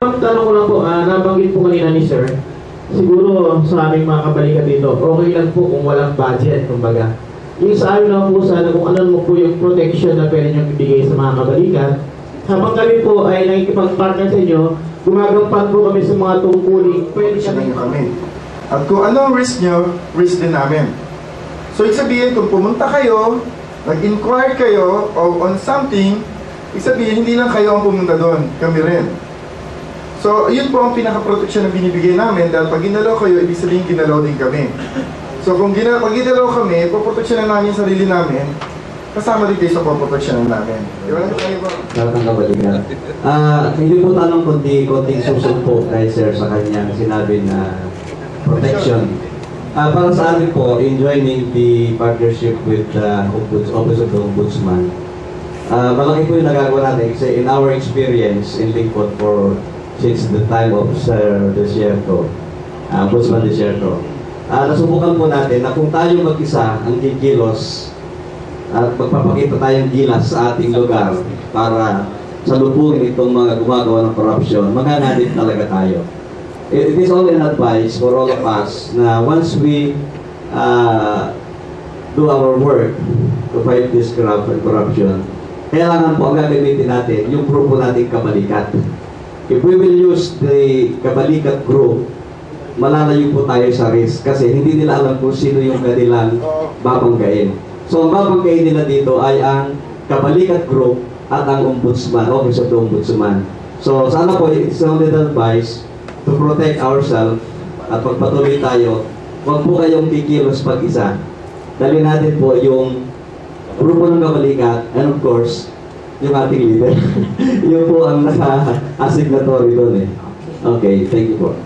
Tanong ko lang po, nabanggit po kanina ni Sir, siguro sa aming mga kabalikat dito, okay lang po kung walang budget, kumbaga. Yung sa amin lang po sana kung ano mo po yung protection na pwede nyo ibigay sa mga kabalikat. Habang kami po ay nakikipag-partner sa inyo, gumagampan po kami sa mga tungkulin. Pwede kami. At kung ano ang risk nyo, risk din namin. So, ibig sabihin, kung pumunta kayo, nag-inquire kayo on something, ibig sabihin, hindi lang kayo ang pumunta doon, kami rin. So, yun po ang pinaka-protection na binibigay namin dahil pag ginalaw kayo, ibig sabihin ginalaw din kami. So, pag ginalaw kami, poproteksyonan namin yung sarili namin, kasama din kayo sa poproteksyonan namin. Di ba? Karatang kabalikan. Hindi po tanong konting susod po kay Sir sa kanyang sinabi na protection. Para sa amin po, in joining the partnership with the Office of the Ombudsman, malaki po yung nagagawa natin kasi in our experience in Lingkod since the time of Sir Desierto, Ombudsman Desierto, nasubukan po natin na kung tayo mag-isa ang kikilos at magpapakita tayong gilas sa ating lugar para salubungin itong mga gumagawa ng korupsyon, maghanapin talaga tayo. It is only an advice for all of us na once we do our work to fight this corruption, kailangan po ang gagamitin natin yung grupo nating kabalikat. If we will use the kabalikat group, malalayo po tayo sa risk kasi hindi nila alam kung sino yung kanilang babanggain. So ang babanggain nila dito ay ang kabalikat group at ang ombudsman, Office of the Ombudsman. So sana po, it's only an advice to protect ourselves at pagpatuloy tayo, huwag po kayong kikilos pag-isa. Dali natin po yung grupo ng kabalikat and of course, yung ating leader. Yun po ang naka-asignatory doon eh. Okay, thank you po.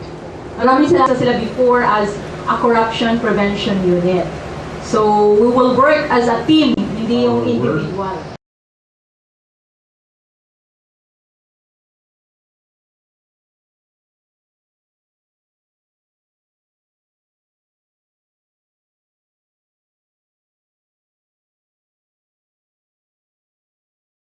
Maraming sila before as a corruption prevention unit. So, we will work as a team, hindi yung individual.